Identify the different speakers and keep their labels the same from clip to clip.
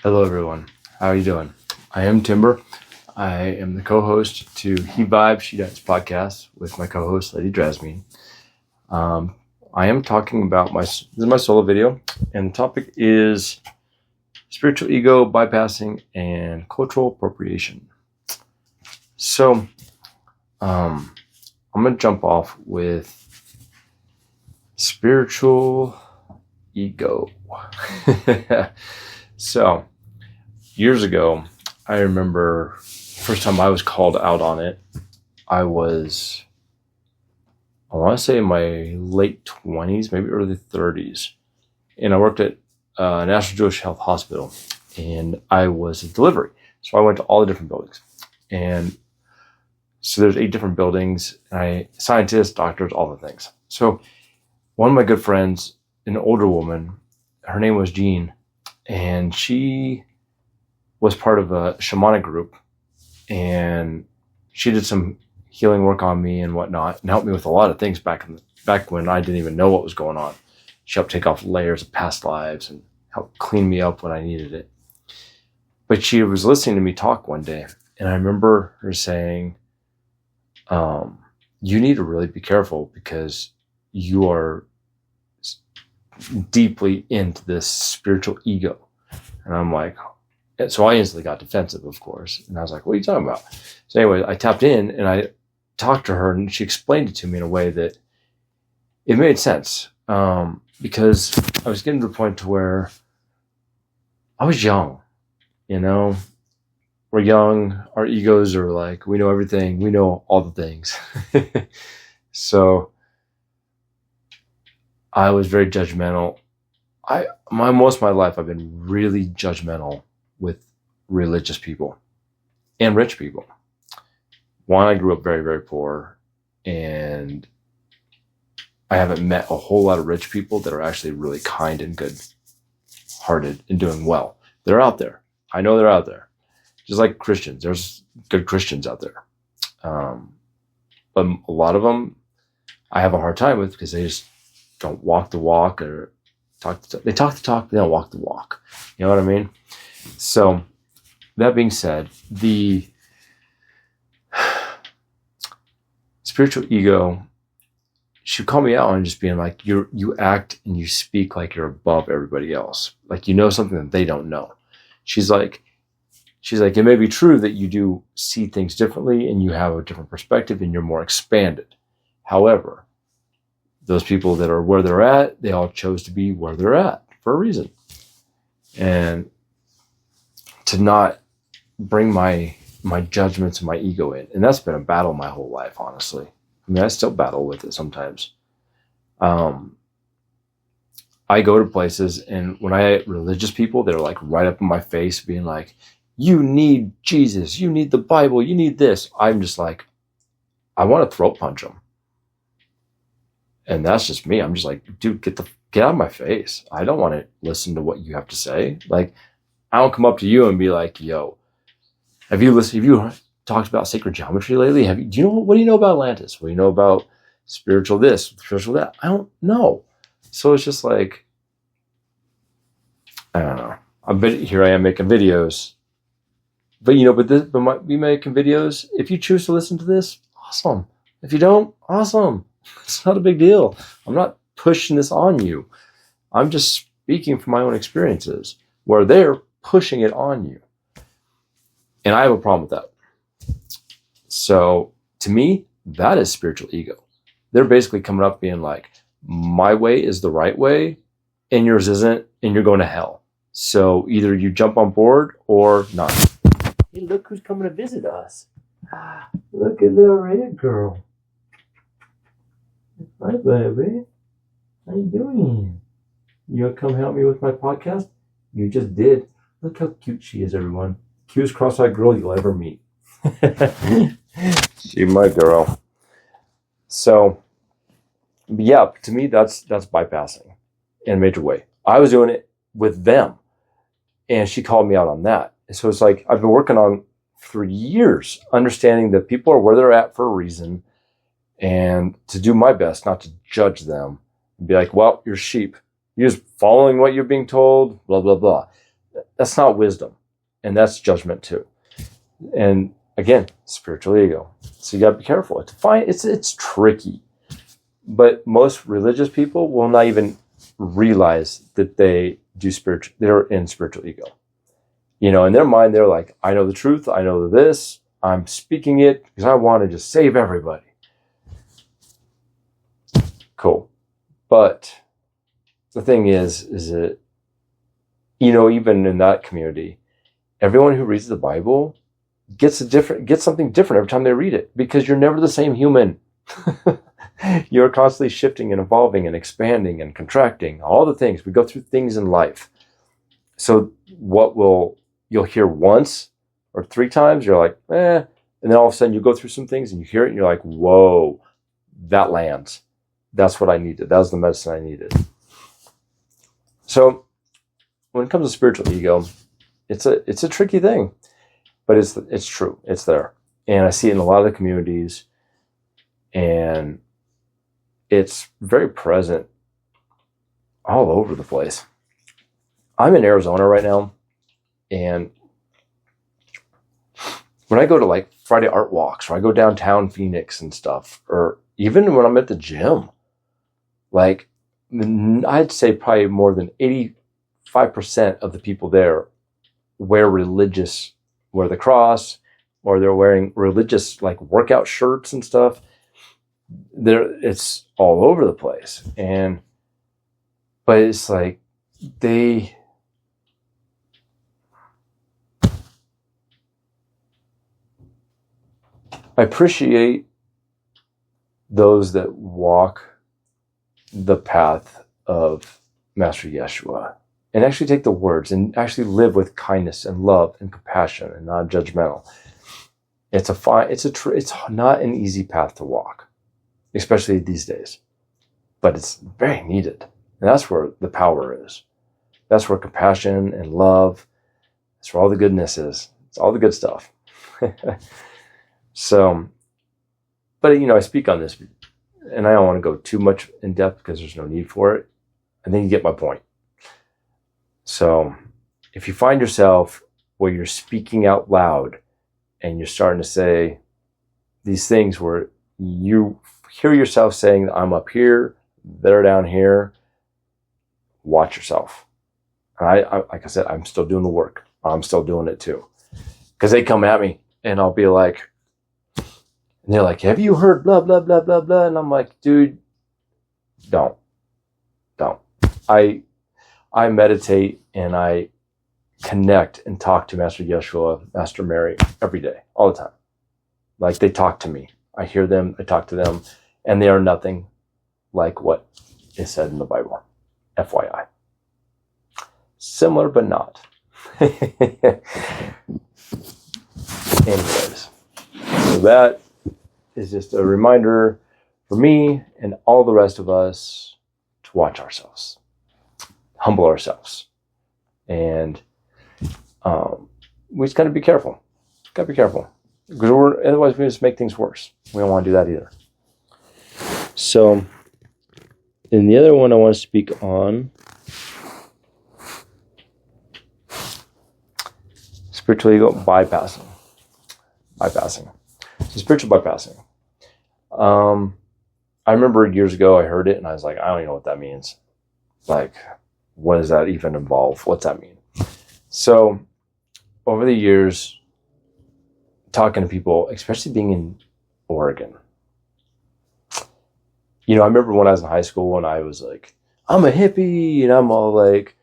Speaker 1: Hello, everyone. How are you doing? I am Timber. I am the co-host to He Vibes, She Dance podcast with my co-host, Lady Drasmine. I am talking about this is my solo video, and the topic is spiritual ego, bypassing, and cultural appropriation. So, I'm going to jump off with spiritual ego. So, years ago, I remember first time I was called out on it. I want to say in my late 20s, maybe early 30s. And I worked at National Jewish Health Hospital, and I was a delivery. So I went to all the different buildings. And so there's 8 different buildings, scientists, doctors, all the things. So one of my good friends, an older woman, her name was Jean, and she was part of a shamanic group, and she did some healing work on me and whatnot, and helped me with a lot of things back when I didn't even know what was going on. She helped take off layers of past lives and helped clean me up when I needed it. But she was listening to me talk one day, and I remember her saying, you need to really be careful because you are deeply into this spiritual ego. And I'm like, so I instantly got defensive, of course. And I was like, what are you talking about? So anyway, I tapped in and I talked to her, and she explained it to me in a way that it made sense. Because I was getting to the point to where I was young, we're young. Our egos are like, we know everything. We know all the things. So I was very judgmental. Most of my life, I've been really judgmental with religious people and rich people. One, I grew up very, very poor, and I haven't met a whole lot of rich people that are actually really kind and good-hearted and doing well. They're out there. I know they're out there. Just like Christians, there's good Christians out there. But a lot of them I have a hard time with because they just don't walk the walk, or they talk the talk, but they don't walk the walk. You know what I mean? So that being said, the spiritual ego, she called me out on just being like, you act and you speak like you're above everybody else. Like you know something that they don't know. She's like, it may be true that you do see things differently and you have a different perspective and you're more expanded. However, those people that are where they're at, they all chose to be where they're at for a reason. And to not bring my judgments and my ego in. And that's been a battle my whole life, honestly. I mean, I still battle with it sometimes. I go to places, and when I get religious people, they're like right up in my face being like, you need Jesus, you need the Bible, you need this. I'm just like, I want to throat punch them. And that's just me. I'm just like, dude, get out of my face. I don't want to listen to what you have to say. Like, I don't come up to you and be like, yo, have you talked about sacred geometry lately? What do you know about Atlantis? What do you know about spiritual this, spiritual that? I don't know. So it's just like, I don't know. Here I am making videos. But be making videos. If you choose to listen to this, awesome. If you don't, awesome. It's not a big deal. I'm not pushing this on you. I'm just speaking from my own experiences where they're pushing it on you. And I have a problem with that. So to me, that is spiritual ego. They're basically coming up being like, my way is the right way and yours isn't, and you're going to hell. So either you jump on board or not. Hey, look who's coming to visit us. Look at little red girl. Hi, baby. How you doing? You gonna come help me with my podcast? You just did. Look how cute she is, everyone. Cutest cross-eyed girl you'll ever meet. She's my girl. So, yeah, to me, that's bypassing in a major way. I was doing it with them, and she called me out on that. So it's like I've been working on for years, understanding that people are where they're at for a reason, and to do my best not to judge them and be like, well, you're sheep. You're just following what you're being told, blah, blah, blah. That's not wisdom, and that's judgment too. And again, spiritual ego. So you got to be careful. It's tricky, but most religious people will not even realize that they're in spiritual ego. In their mind, they're like, I know the truth. I know this. I'm speaking it because I want to just save everybody. Cool. But the thing is that, even in that community, everyone who reads the Bible gets something different every time they read it, because you're never the same human. You're constantly shifting and evolving and expanding and contracting, all the things. We go through things in life. So you'll hear once or 3 times, you're like, and then all of a sudden you go through some things and you hear it and you're like, whoa, that lands. That's what I needed. That was the medicine I needed. So when it comes to spiritual ego, it's a tricky thing, but it's true. It's there. And I see it in a lot of the communities, and it's very present all over the place. I'm in Arizona right now, and when I go to like Friday art walks, or I go downtown Phoenix and stuff, or even when I'm at the gym, like I'd say probably more than 85% of the people there wear the cross, or they're wearing religious like workout shirts and stuff. It's all over the place. But it's like I appreciate those that walk the path of Master Yeshua and actually take the words and actually live with kindness and love and compassion and not judgmental. It's not an easy path to walk, especially these days, but it's very needed. And that's where the power is. That's where compassion and love, that's where all the goodness is. It's all the good stuff. So, but I speak on this, and I don't want to go too much in depth because there's no need for it. I think you get my point. So if you find yourself where you're speaking out loud and you're starting to say these things where you hear yourself saying, I'm up here, they're down here, watch yourself. And I like I said, I'm still doing the work. I'm still doing it too. Because they come at me and I'll be like, and they're like, have you heard blah, blah, blah, blah, blah? And I'm like, dude, don't. I meditate and I connect and talk to Master Yeshua, Master Mary every day, all the time. Like they talk to me. I hear them, I talk to them, and they are nothing like what is said in the Bible. FYI. Similar, but not. Anyways, so that is just a reminder for me and all the rest of us to watch ourselves, humble ourselves, and we just got to be careful. Got to be careful, because otherwise we just make things worse. We don't want to do that either. So, and the other one I want to speak on, spiritual ego bypassing. So spiritual bypassing. I remember years ago I heard it and I was like, I don't even know what that means. Like, what does that even involve? What's that mean? So over the years, talking to people, especially being in Oregon, I remember when I was in high school and I was like, I'm a hippie, and I'm all like,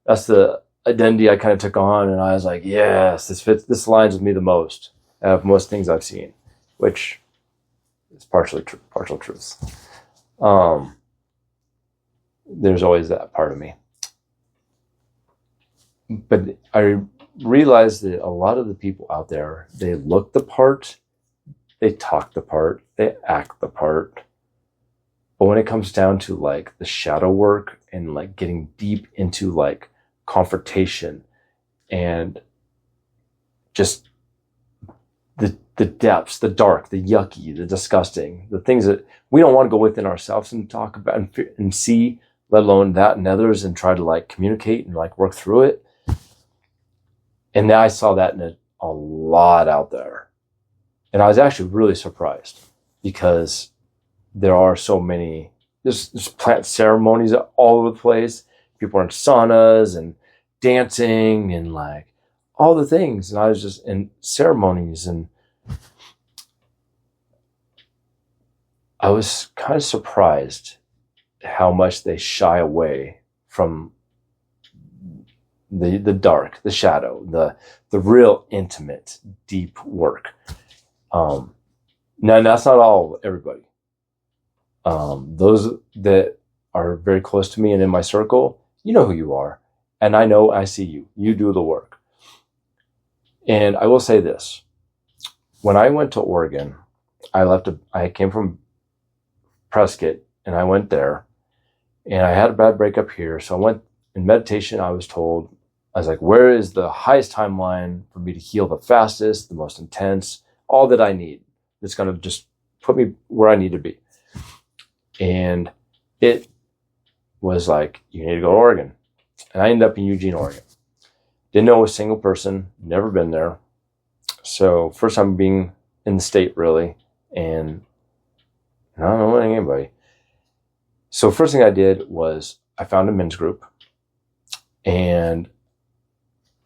Speaker 1: that's the identity I kind of took on, and I was like, yes, this aligns with me the most of most things I've seen, which is partial truth. There's always that part of me. But I realized that a lot of the people out there, they look the part, they talk the part, they act the part. But when it comes down to like the shadow work and like getting deep into like confrontation and just the depths, the dark, the yucky, the disgusting, the things that we don't want to go within ourselves and talk about and see, let alone that in others, and try to like communicate and like work through it. And then I saw that in a lot out there. And I was actually really surprised because there are so many, there's plant ceremonies all over the place. People are in saunas and dancing and like all the things. And I was just in ceremonies, and I was kind of surprised how much they shy away from the dark, the shadow, the real intimate, deep work. Now that's not all everybody. Those that are very close to me and in my circle, you know who you are. And I know I see you. You do the work. And I will say this. When I went to Oregon, I came from Prescott, and I went there, and I had a bad breakup here. So I went in meditation. I was like, where is the highest timeline for me to heal the fastest, the most intense, all that I need? It's going to just put me where I need to be. And it was like, you need to go to Oregon. And I ended up in Eugene, Oregon. Didn't know a single person, never been there. So first time being in the state, really, and I don't know anybody. So first thing I did was I found a men's group, and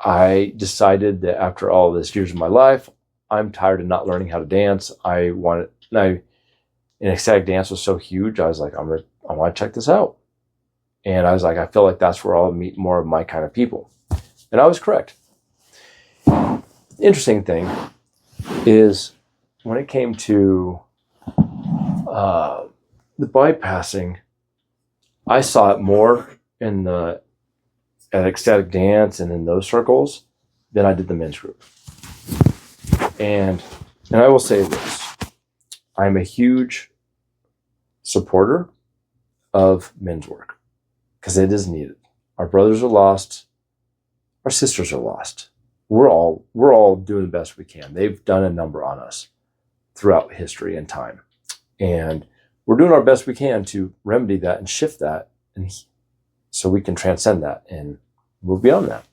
Speaker 1: I decided that after all this years of my life, I'm tired of not learning how to dance. And ecstatic dance was so huge. I was like, I want to check this out. And I was like, I feel like that's where I'll meet more of my kind of people. And I was correct. Interesting thing is when it came to the bypassing, I saw it more at ecstatic dance and in those circles than I did the men's group. And I will say this, I'm a huge supporter of men's work because it is needed. Our brothers are lost. Our sisters are lost. We're all doing the best we can. They've done a number on us throughout history and time. And we're doing our best we can to remedy that and shift that, and so we can transcend that and move beyond that.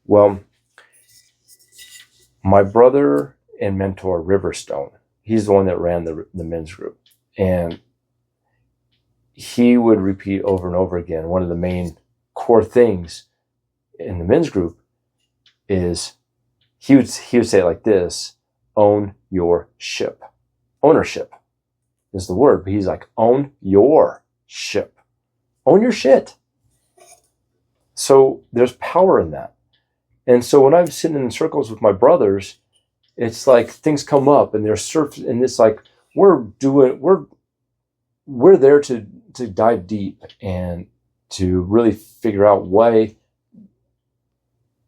Speaker 1: Well, my brother and mentor, Riverstone, he's the one that ran the men's group. And he would repeat over and over again, one of the main core things in the men's group is he would say it like this: own your ship. Ownership is the word, but he's like, own your ship. Own your shit. So there's power in that. And so when I'm sitting in circles with my brothers, it's like things come up and they're surfing, and it's like we're there to dive deep and to really figure out why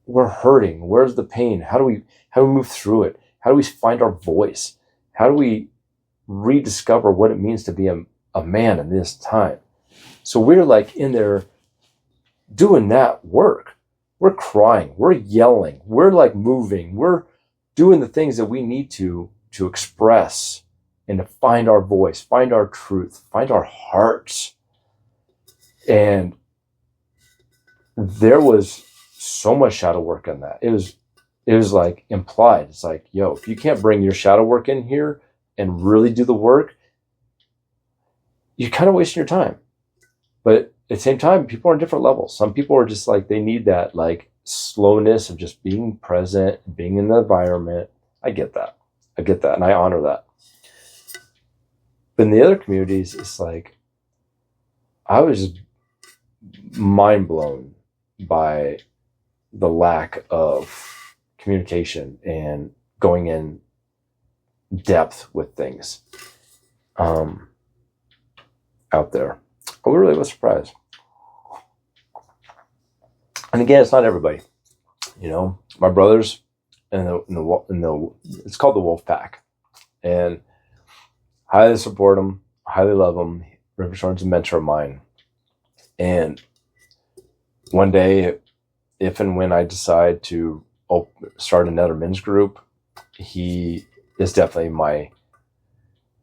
Speaker 1: we're hurting. Where's the pain? How do we move through it? How do we find our voice? How do we rediscover what it means to be a man in this time? So we're like in there doing that work. We're crying, we're yelling, we're like moving, we're doing the things that we need to express and to find our voice, find our truth, find our hearts. And there was so much shadow work on that. It was like implied. It's like, yo, if you can't bring your shadow work in here and really do the work, you're kind of wasting your time. But at the same time, people are on different levels. Some people are just like, they need that like slowness of just being present, being in the environment. I get that. And I honor that. But in the other communities, it's like, I was just mind blown by the lack of communication and going in depth with things out there. I really was surprised. And again, it's not everybody. You know, my brothers in the it's called the Wolf Pack, and highly support them, highly love them. Riverstone's a mentor of mine, and one day, if and when I decide to start another men's group, he is definitely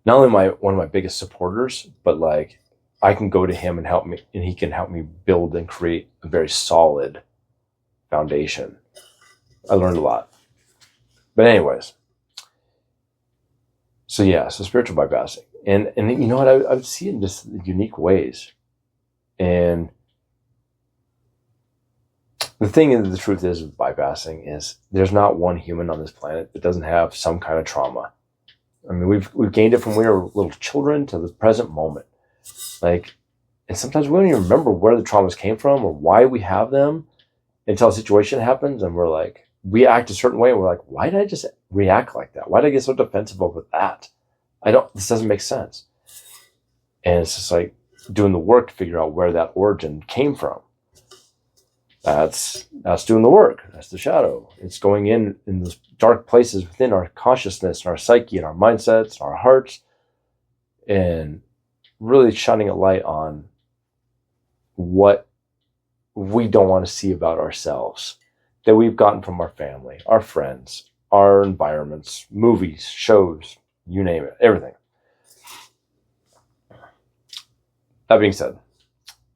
Speaker 1: not only one of my biggest supporters, but like I can go to him and help me, and he can help me build and create a very solid foundation I learned a lot. But anyways, so spiritual bypassing. And you know what, I would see it in just unique ways. And the thing is, the truth is with bypassing is there's not one human on this planet that doesn't have some kind of trauma. I mean, we've gained it from when we were little children to the present moment. Like, and sometimes we don't even remember where the traumas came from or why we have them until a situation happens, and we're like, we act a certain way, and we're like, why did I just react like that? Why did I get so defensive over that? This doesn't make sense. And it's just like doing the work to figure out where that origin came from. That's doing the work. That's the shadow. It's going in those dark places within our consciousness and our psyche and our mindsets and our hearts, and really shining a light on what we don't want to see about ourselves that we've gotten from our family, our friends, our environments, movies, shows, you name it, everything. That being said,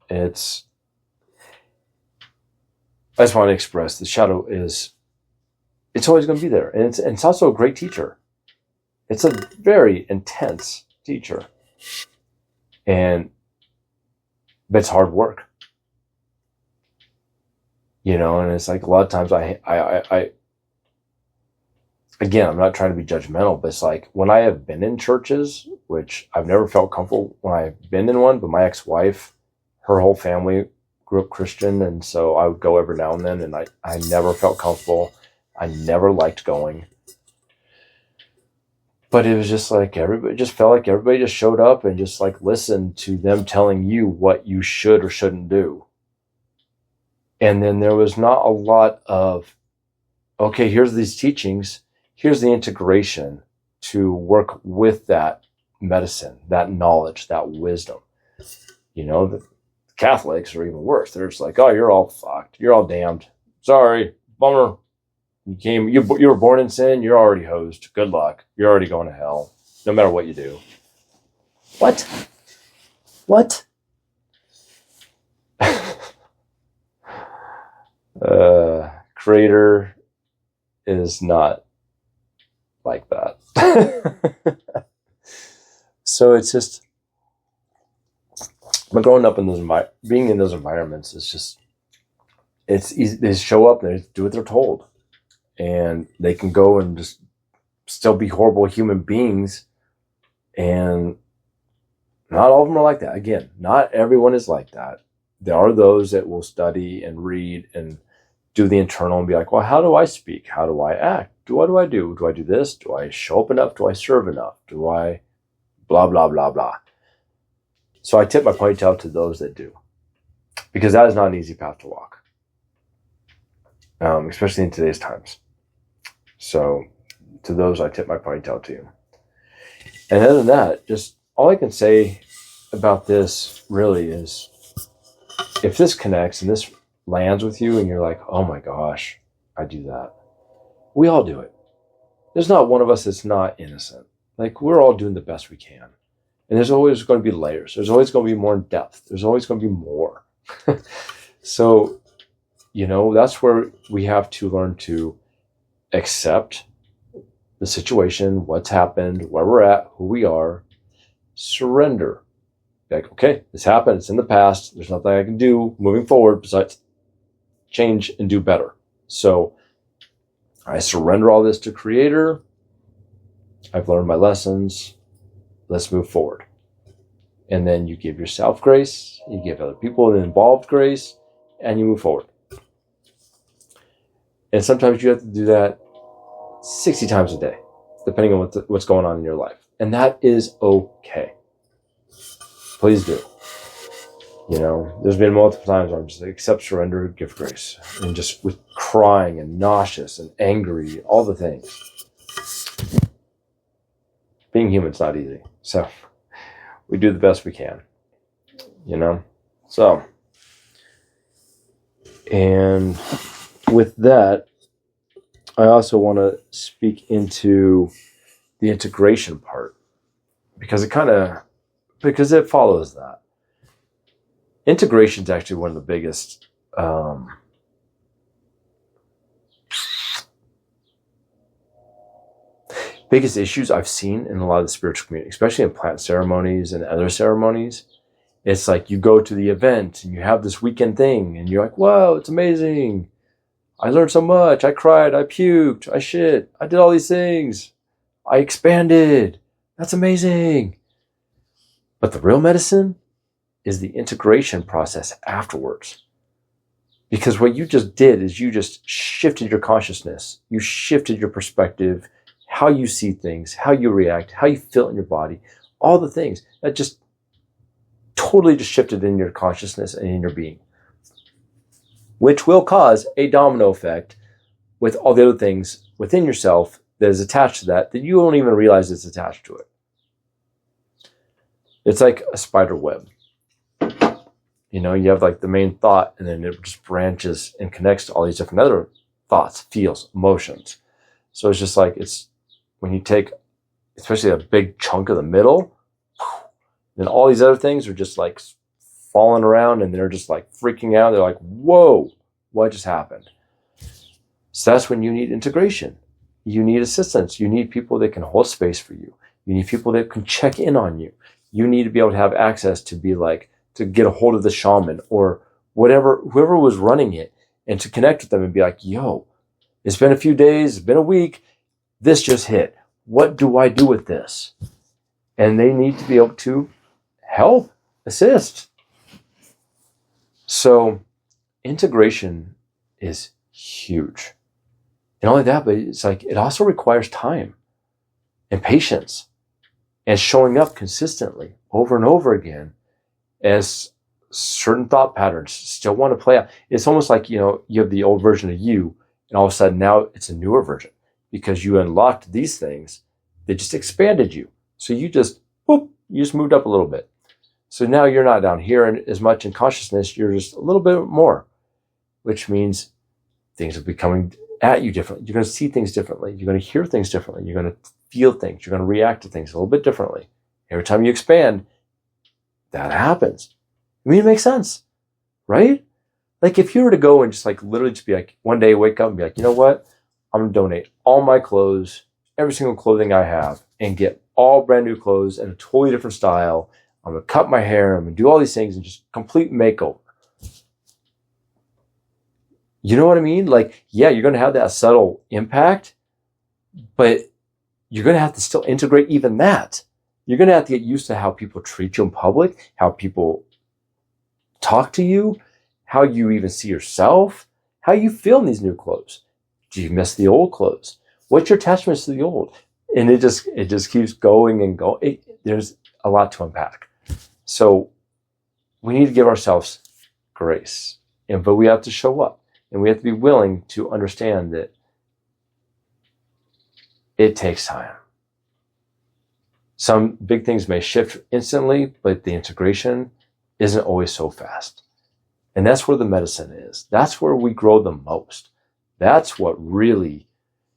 Speaker 1: I just want to express the shadow it's always going to be there. And it's also a great teacher. It's a very intense teacher. But it's hard work. You know, and it's like a lot of times again, I'm not trying to be judgmental, but it's like when I have been in churches, which I've never felt comfortable when I've been in one, but my ex-wife, her whole family grew up Christian, and so I would go every now and then, and I never felt comfortable. I never liked going. But it was just like everybody just felt like everybody just showed up and just like listened to them telling you what you should or shouldn't do. And then there was not a lot of, okay, here's these teachings, here's the integration to work with that medicine, that knowledge, that wisdom. You know, the Catholics are even worse. They're just like, oh, you're all fucked. You're all damned. Sorry, bummer. You were born in sin. You're already hosed. Good luck. You're already going to hell, no matter what you do. What? Creator is not like that. So it's just, but growing up in being in those environments, it's easy. They show up and they do what they're told, and they can go and just still be horrible human beings. And not all of them are like that. Again, not everyone is like that. There are those that will study and read and do the internal and be like, well, how do I speak? How do I act? What do I do? Do I do this? Do I show up enough? Do I serve enough? Do I blah, blah, blah, blah? So I tip my ponytail to those that do, because that is not an easy path to walk, especially in today's times. So to those, I tip my ponytail to you. And other than that, just all I can say about this really is, if this connects and this lands with you and you're like, oh my gosh, I do that. We all do it. There's not one of us that's not innocent. Like, we're all doing the best we can. And there's always going to be layers. There's always going to be more in depth. There's always going to be more. So, you know, that's where we have to learn to accept the situation, what's happened, where we're at, who we are, surrender. Like, okay, this happened. It's in the past. There's nothing I can do moving forward besides change and do better. So I surrender all this to Creator. I've learned my lessons. Let's move forward. And then you give yourself grace. You give other people involved grace, and you move forward. And sometimes you have to do that 60 times a day, depending on what's going on in your life. And that is okay. Please do. You know, there's been multiple times where I'm just like, accept, surrender, give grace. And just with crying and nauseous and angry, all the things. Being human's not easy. So we do the best we can. You know? So, and with that, I also want to speak into the integration part, because it follows that. Integration is actually one of the biggest biggest issues I've seen in a lot of the spiritual community, especially in plant ceremonies and other ceremonies. It's like you go to the event and you have this weekend thing and you're like, wow, it's amazing. I learned so much. I cried. I puked. I shit. I did all these things. I expanded. That's amazing. But the real medicine is the integration process afterwards. Because what you just did is you just shifted your consciousness. You shifted your perspective, how you see things, how you react, how you feel in your body, all the things that just totally just shifted in your consciousness and in your being, which will cause a domino effect with all the other things within yourself that is attached to that you don't even realize it's attached to it. It's like a spider web. You know, you have like the main thought and then it just branches and connects to all these different other thoughts, feels, emotions. So it's just like, it's when you take, especially a big chunk of the middle, then all these other things are just like falling around and they're just like freaking out. They're like, whoa, what just happened? So that's when you need integration. You need assistance. You need people that can hold space for you. You need people that can check in on you. You need to be able to have access to be like, to get a hold of the shaman or whatever, whoever was running it, and to connect with them and be like, yo, it's been a few days, it's been a week. This just hit. What do I do with this? And they need to be able to help, assist. So integration is huge. And not only that, but it's like, it also requires time and patience and showing up consistently over and over again as certain thought patterns still want to play out. It's almost like, you know, you have the old version of you and all of a sudden now it's a newer version because you unlocked these things that just expanded you. So you just, whoop, you just moved up a little bit. So now you're not down here as much in consciousness, you're just a little bit more, which means things are becoming at you differently. You're going to see things differently. You're going to hear things differently. You're going to feel things. You're going to react to things a little bit differently. Every time you expand, that happens. I mean, it makes sense, right? Like if you were to go and just like literally just be like, one day wake up and be like, you know what? I'm going to donate all my clothes, every single clothing I have, and get all brand new clothes in a totally different style. I'm going to cut my hair. I'm going to do all these things and just complete makeover. You know what I mean? Like, yeah, you're going to have that subtle impact, but you're going to have to still integrate even that. You're going to have to get used to how people treat you in public, how people talk to you, how you even see yourself, how you feel in these new clothes. Do you miss the old clothes? What's your attachments to the old? And it just keeps going and going. There's a lot to unpack. So we need to give ourselves grace, but we have to show up and we have to be willing to understand that it takes time. Some big things may shift instantly, but the integration isn't always so fast. And that's where the medicine is. That's where we grow the most. That's what really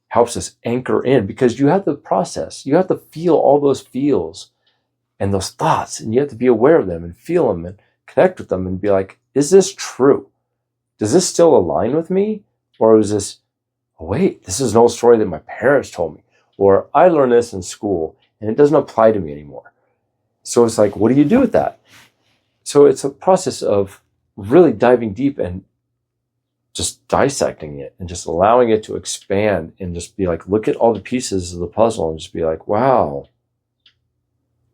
Speaker 1: helps us anchor in, because you have to process. You have to feel all those feels and those thoughts, and you have to be aware of them and feel them and connect with them and be like, is this true? Does this still align with me? Or is this, oh wait, this is an old story that my parents told me, or I learned this in school and it doesn't apply to me anymore. So it's like, what do you do with that? So it's a process of really diving deep and just dissecting it and just allowing it to expand and just be like, look at all the pieces of the puzzle and just be like, wow,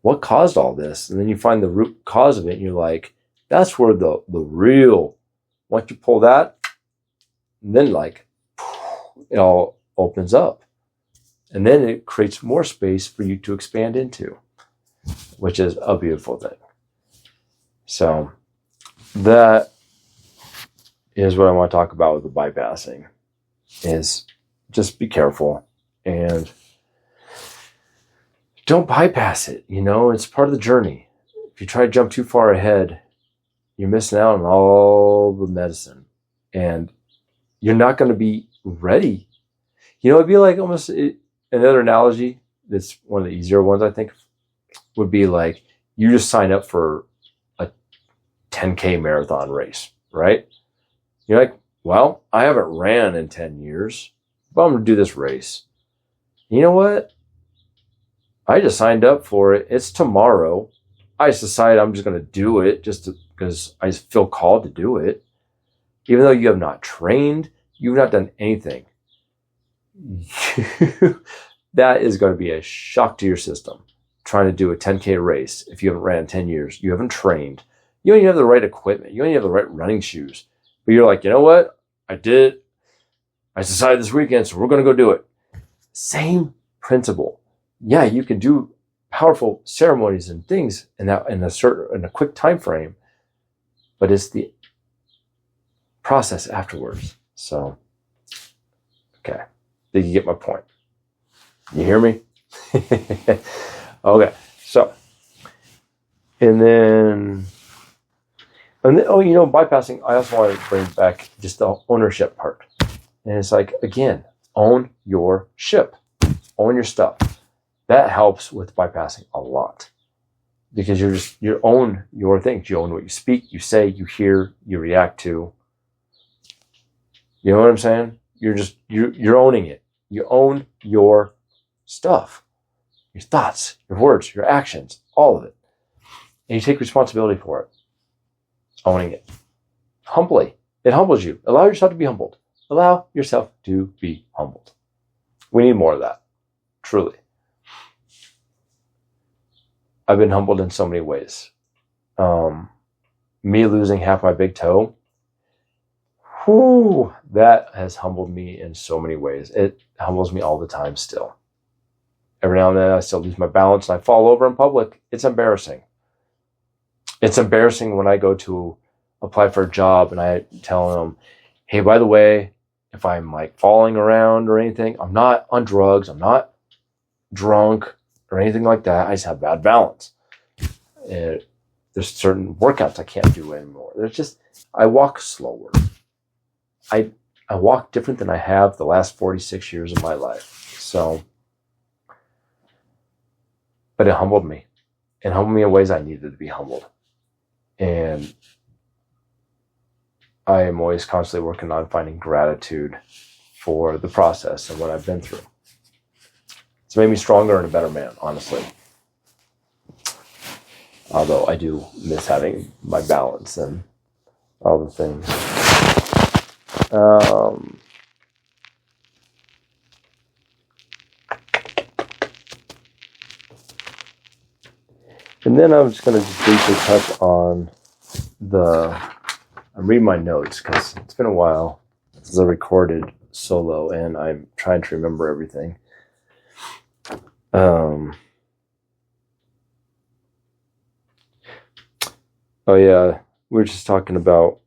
Speaker 1: what caused all this? And then you find the root cause of it and you're like, that's where the real, once you pull that, then like, it all opens up. And then it creates more space for you to expand into, which is a beautiful thing. So that is what I want to talk about with the bypassing, is just be careful and don't bypass it. You know, it's part of the journey. If you try to jump too far ahead, you're missing out on all the medicine and you're not going to be ready. You know, it'd be like almost another analogy that's one of the easier ones, I think, would be like you just sign up for a 10K marathon race, right? You're like, well, I haven't ran in 10 years, but I'm going to do this race. You know what? I just signed up for it. It's tomorrow. I just decided I'm just going to do it because I just feel called to do it. Even though you have not trained, you've not done anything. That is going to be a shock to your system. Trying to do a 10K race if you haven't ran in 10 years. You haven't trained. You don't even have the right equipment. You don't even have the right running shoes. But you're like, you know what? I did. I decided this weekend, so we're going to go do it. Same principle. Yeah, you can do powerful ceremonies and things in a quick time frame, but it's the process afterwards. So, okay, did you get my point? You hear me? Okay, so, and then, bypassing. I also want to bring back just the ownership part, and it's like, again, own your ship, own your stuff. That helps with bypassing a lot because you own your things. You own what you speak, you say, you hear, you react to. You know what I'm saying? You're owning it. You own your stuff, your thoughts, your words, your actions, all of it. And you take responsibility for it. Owning it. Humbly. It humbles you. Allow yourself to be humbled. Allow yourself to be humbled. We need more of that. Truly. I've been humbled in so many ways. Me losing half my big toe, that has humbled me in so many ways. It humbles me all the time still. Every now and then I still lose my balance and I fall over in public. It's embarrassing. It's embarrassing when I go to apply for a job and I tell them, hey, by the way, if I'm like falling around or anything, I'm not on drugs, I'm not drunk or anything like that. I just have bad balance. And there's certain workouts I can't do anymore. I walk slower. I walk different than I have the last 46 years of my life. So, but it humbled me. It humbled me in ways I needed to be humbled. And I am always constantly working on finding gratitude for the process and what I've been through. It's made me stronger and a better man, honestly. Although I do miss having my balance and all the things. And then I'm just going to just briefly touch on I'm reading my notes because it's been a while since I recorded solo and I'm trying to remember everything. Oh yeah, we were just talking about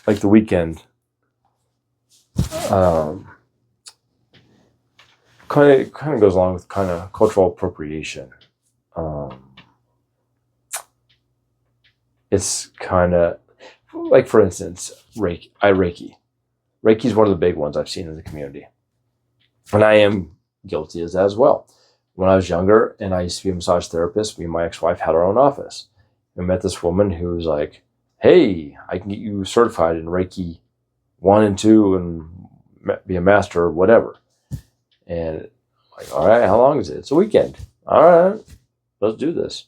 Speaker 1: like the weekend. Kind of goes along with kind of cultural appropriation. It's kind of like, for instance, Reiki. Reiki is one of the big ones I've seen in the community, and I am guilty of that as well. When I was younger, and I used to be a massage therapist, me and my ex-wife had our own office. I met this woman who was like, hey, I can get you certified in Reiki 1 and 2 and be a master or whatever. And like, all right, how long is it? It's a weekend. All right, let's do this.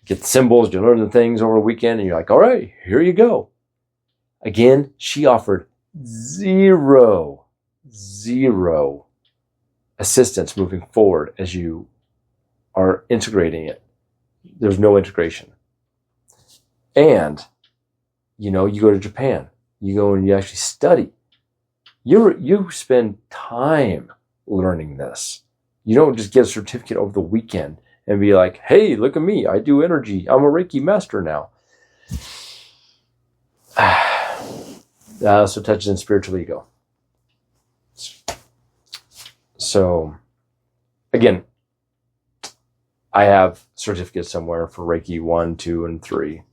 Speaker 1: Get the symbols, you learn the things over a weekend, and you're like, all right, here you go. Again, she offered zero assistance moving forward as you are integrating it. There's no integration. And, you go to Japan. You go and you actually study. You spend time learning this. You don't just get a certificate over the weekend and be like, hey, look at me. I do energy. I'm a Reiki master now. That also touches in spiritual ego. So, again, I have certificates somewhere for Reiki 1, 2, and 3.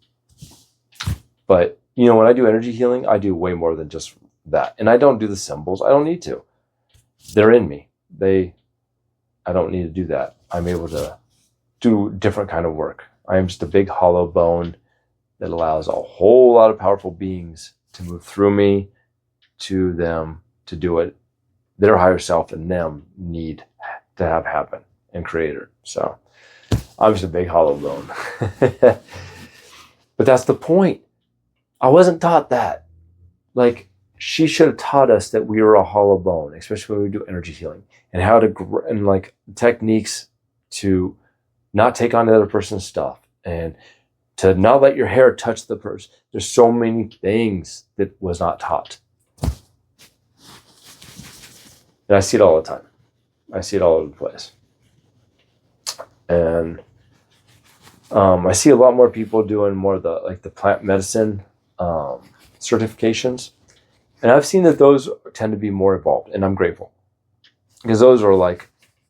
Speaker 1: But, when I do energy healing, I do way more than just that. And I don't do the symbols. I don't need to. They're in me. I don't need to do that. I'm able to do different kind of work. I am just a big hollow bone that allows a whole lot of powerful beings to move through me, to do what their higher self and them need to have happen. and creator. So I'm just a big hollow bone. But that's the point. I wasn't taught that. Like, she should have taught us that we were a hollow bone, especially when we do energy healing, and how to, and like techniques to not take on the other person's stuff, and to not let your hair touch the person. There's so many things that was not taught. And I see it all the time. I see it all over the place. And I see a lot more people doing more of the plant medicine certifications. And I've seen that those tend to be more evolved, and I'm grateful. Because those are like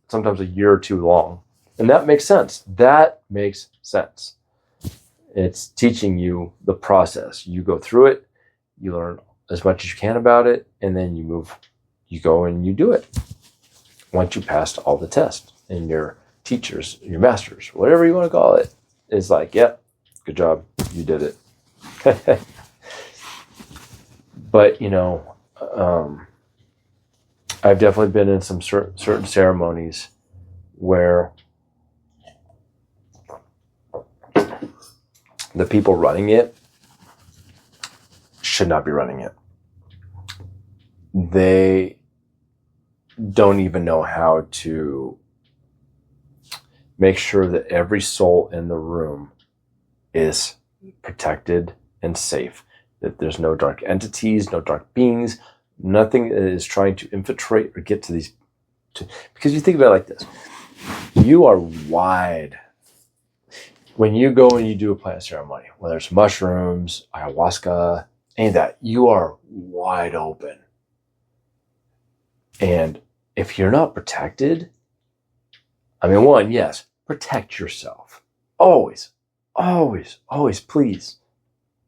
Speaker 1: sometimes a year or two long. And that makes sense. That makes sense. It's teaching you the process. You go through it, you learn as much as you can about it, and then you go and you do it. Once you passed all the tests, and your teachers, your masters, whatever you want to call it, is like, yep, good job, you did it. But, I've definitely been in some certain ceremonies where the people running it should not be running it. They don't even know how to make sure that every soul in the room is protected and safe. That there's no dark entities, no dark beings, nothing is trying to infiltrate or get to these. Because you think about it like this. You are wide. When you go and you do a plant ceremony, whether it's mushrooms, ayahuasca, any of that, you are wide open. And if you're not protected, one, yes, protect yourself. Always, always, always, please.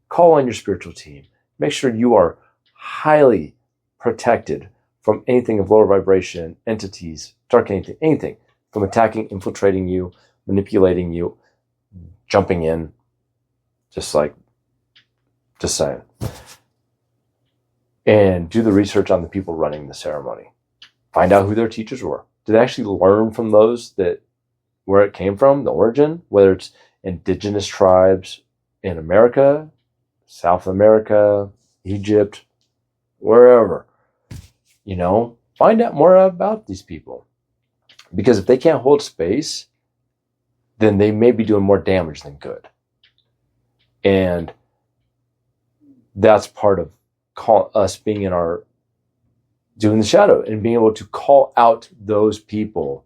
Speaker 1: Call on your spiritual team. Make sure you are highly protected from anything of lower vibration, entities, dark anything from attacking, infiltrating you, manipulating you, jumping in, just saying. And do the research on the people running the ceremony. Find out who their teachers were. Did they actually learn from those where it came from, the origin, whether it's indigenous tribes in America, South America, Egypt, wherever. Find out more about these people. Because if they can't hold space, then they may be doing more damage than good. And that's part of us being doing the shadow and being able to call out those people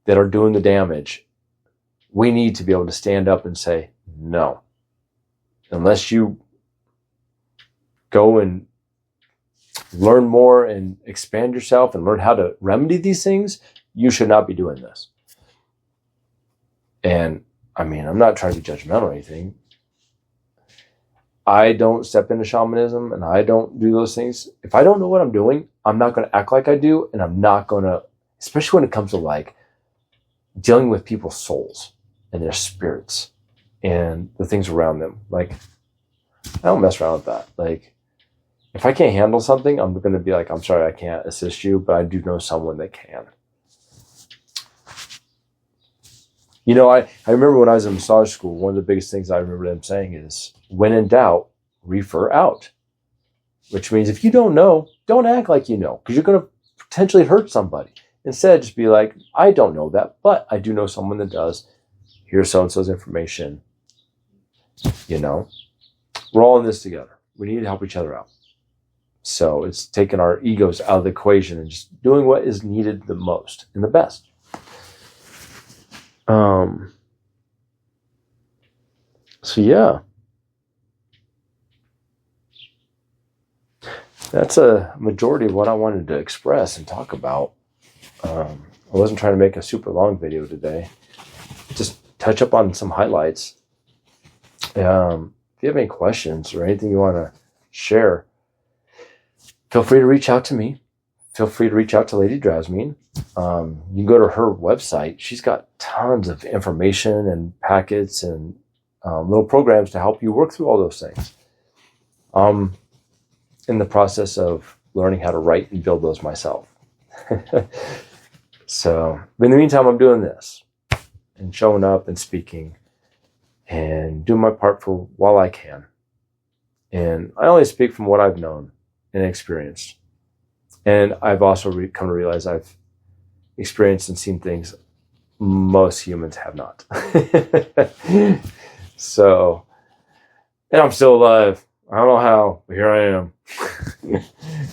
Speaker 1: that are doing the damage. We need to be able to stand up and say, no. Unless you go and learn more and expand yourself and learn how to remedy these things, you should not be doing this. And I'm not trying to be judgmental or anything. I don't step into shamanism and I don't do those things. If I don't know what I'm doing, I'm not going to act like I do, and I'm not going to, especially when it comes to dealing with people's souls and their spirits and the things around them. I don't mess around with that. If I can't handle something, I'm going to be like, I'm sorry, I can't assist you, but I do know someone that can. I remember when I was in massage school, one of the biggest things I remember them saying is, when in doubt, refer out. Which means if you don't know, don't act like you know, because you're going to potentially hurt somebody. Instead, just be like, I don't know that, but I do know someone that does. Here's so-and-so's information. We're all in this together. We need to help each other out. So it's taking our egos out of the equation and just doing what is needed the most and the best. So yeah, that's a majority of what I wanted to express and talk about. I wasn't trying to make a super long video today. Just touch up on some highlights. If you have any questions or anything you want to share, feel free to reach out to me. Feel free to reach out to Lady Drasmine. You can go to her website. She's got tons of information and packets and little programs to help you work through all those things. I'm in the process of learning how to write and build those myself. So, but in the meantime, I'm doing this and showing up and speaking and doing my part for while I can. And I only speak from what I've known and experienced. And I've also come to realize I've experienced and seen things most humans have not. So, and I'm still alive. I don't know how, but here I am.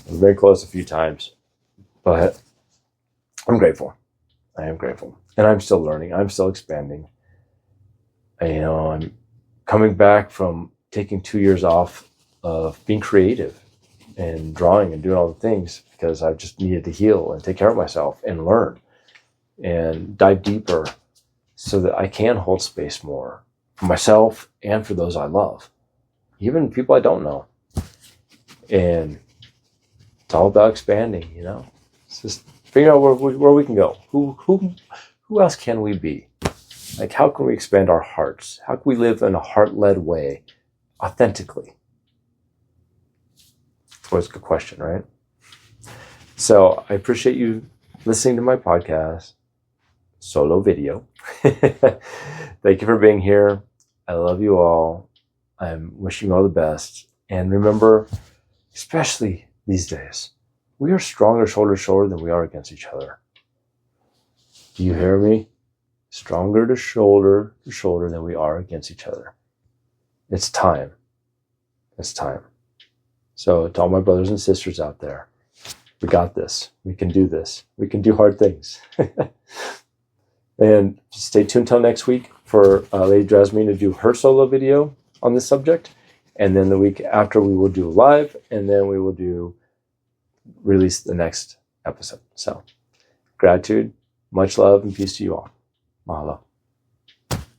Speaker 1: I've been close a few times, but I'm grateful. I am grateful. And I'm still learning. I'm still expanding. And, I'm coming back from taking 2 years off of being creative and drawing and doing all the things because I just needed to heal and take care of myself and learn and dive deeper so that I can hold space more for myself and for those I love, even people I don't know. And it's all about expanding, It's just figuring out where we can go. Who else can we be? Like, how can we expand our hearts? How can we live in a heart-led way, authentically? It's always a good question, right? So I appreciate you listening to my podcast, solo video. Thank you for being here. I love you all. I'm wishing you all the best. And remember, especially these days, we are stronger shoulder to shoulder than we are against each other. Do you hear me? Stronger to shoulder than we are against each other. It's time. It's time. So to all my brothers and sisters out there, we got this. We can do this. We can do hard things. And stay tuned till next week for Lady Jasmine to do her solo video on this subject. And then the week after we will do live, and then we will release the next episode. So gratitude, much love, and peace to you all. Mahalo.